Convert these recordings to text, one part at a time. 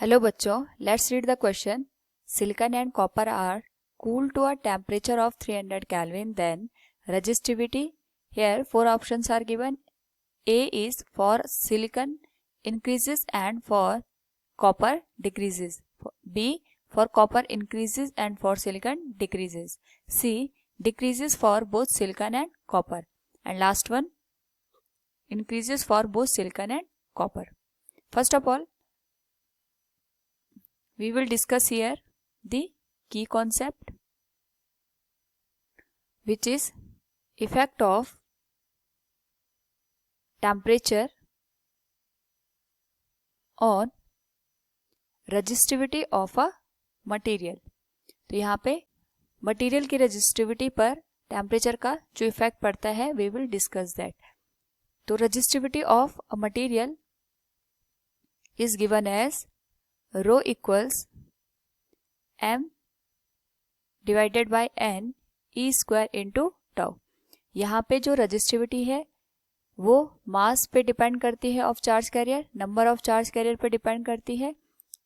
Hello बच्चों, let's read the question. Silicon and copper are cooled to a temperature of 300 Kelvin, then resistivity. Here 4 options are given. A is for silicon increases and for copper decreases. B for copper increases and for silicon decreases. C decreases for both silicon and copper. And last one, increases for both silicon and copper. First of all, we will discuss here the key concept, which is effect of temperature on resistivity of a material. तो यहाँ पे material की resistivity पर temperature का जो effect पड़ता है, we will discuss that. तो resistivity of a material is given as rho equals m divided by n e square into tau. यहाँ पे जो रजिस्टिविटी है वो मास पे डिपेंड करती है of charge carrier, number of charge carrier पे डिपेंड करती है,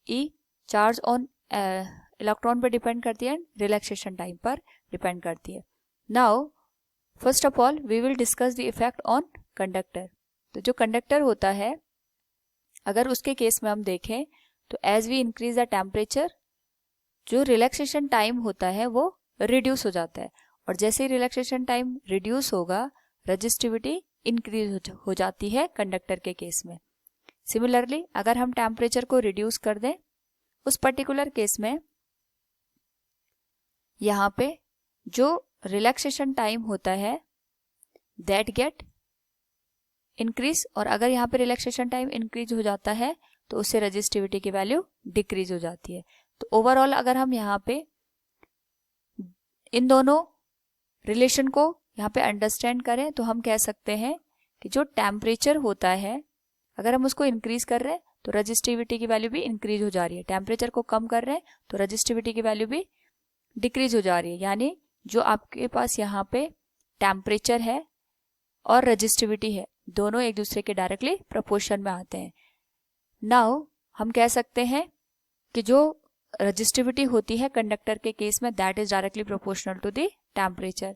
ई चार्ज ऑन इलेक्ट्रॉन पे डिपेंड करती है, रिलैक्सेशन टाइम पर डिपेंड करती है. Now first of all we will discuss the effect on conductor. तो जो कंडक्टर होता है, अगर उसके केस में हम देखें तो as we increase the temperature, जो रिलैक्सेशन टाइम होता है वो रिड्यूस हो जाता है, और जैसे ही रिलैक्सेशन टाइम रिड्यूस होगा रजिस्टिविटी इंक्रीज हो जाती है कंडक्टर के केस में. सिमिलरली अगर हम टेम्परेचर को रिड्यूस कर दें उस पर्टिकुलर केस में यहाँ पे जो रिलैक्सेशन टाइम होता है दैट गेट इंक्रीज, और अगर यहाँ पे रिलैक्सेशन टाइम इंक्रीज हो जाता है तो उससे रजिस्टिविटी की वैल्यू डिक्रीज हो जाती है. तो ओवरऑल अगर हम यहाँ पे इन दोनों रिलेशन को यहाँ पे अंडरस्टैंड करें तो हम कह सकते हैं कि जो टेम्परेचर होता है अगर हम उसको इंक्रीज कर रहे हैं तो रजिस्टिविटी की वैल्यू भी इंक्रीज हो जा रही है, टेम्परेचर को कम कर रहे हैं तो रजिस्टिविटी की वैल्यू भी डिक्रीज हो जा रही है. यानी जो आपके पास यहाँ पे टेम्परेचर है और रजिस्टिविटी है दोनों एक दूसरे के डायरेक्टली प्रोपोर्शन में आते हैं. नाउ हम कह सकते हैं कि जो रजिस्टिविटी होती है कंडक्टर के केस में that is directly proportional to the temperature.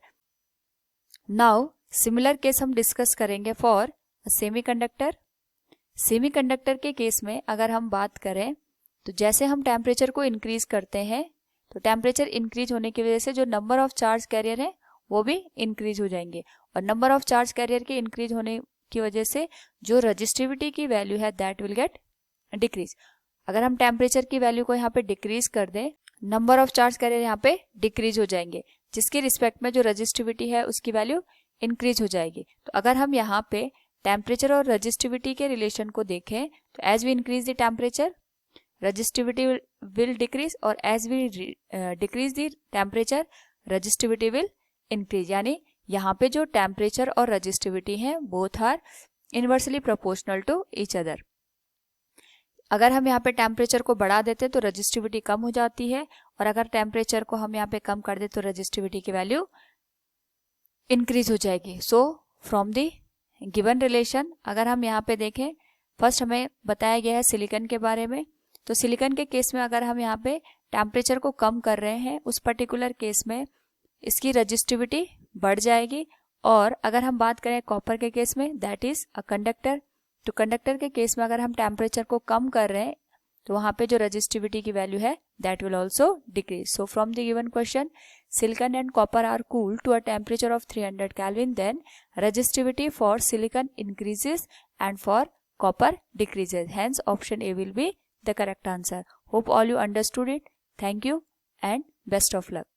Now similar case हम डिस्कस करेंगे फॉर सेमीकंडक्टर. सेमीकंडक्टर के केस में अगर हम बात करें तो जैसे हम टेम्परेचर को इंक्रीज करते हैं तो टेम्परेचर इंक्रीज होने की वजह से जो नंबर ऑफ चार्ज कैरियर है वो भी इंक्रीज हो जाएंगे, और नंबर ऑफ चार्ज कैरियर के इंक्रीज होने की वजह से जो रजिस्टिविटी की वैल्यू है दैट विल गेट डिक्रीज. अगर हम टेम्परेचर की वैल्यू को यहाँ पे डिक्रीज कर दें, नंबर ऑफ चार्ज कैरियर यहाँ पे डिक्रीज हो जाएंगे, जिसके रिस्पेक्ट में जो रजिस्टिविटी है उसकी वैल्यू इंक्रीज हो जाएगी. तो अगर हम यहाँ पे टेम्परेचर और रजिस्टिविटी के रिलेशन को देखें तो as we increase the temperature resistivity will decrease, और as we decrease the temperature resistivity will increase. यानी यहाँ पे जो टेम्परेचर और रजिस्टिविटी है both are inversely proportional to each other. अगर हम यहाँ पे टेम्परेचर को बढ़ा देते तो रजिस्टिविटी कम हो जाती है, और अगर टेम्परेचर को हम यहाँ पे कम कर दे तो रजिस्टिविटी की वैल्यू इंक्रीज हो जाएगी. सो फ्रॉम द गिवन रिलेशन अगर हम यहाँ पे देखें, फर्स्ट हमें बताया गया है सिलिकॉन के बारे में. तो सिलिकॉन के केस में अगर हम यहाँ पे टेम्परेचर को कम कर रहे हैं उस पर्टिकुलर केस में इसकी रजिस्टिविटी बढ़ जाएगी. और अगर हम बात करें कॉपर के केस में दैट इज अ कंडक्टर, तो कंडक्टर के केस में अगर हम टेम्परेचर को कम कर रहे हैं तो वहां पे जो रजिस्टिविटी की वैल्यू है that will also decrease. So from the given question silicon and copper are cooled to a temperature of 300 Kelvin, then resistivity for silicon increases and for copper decreases. Hence option A will be the correct answer. Hope all you understood it. Thank you and best of luck.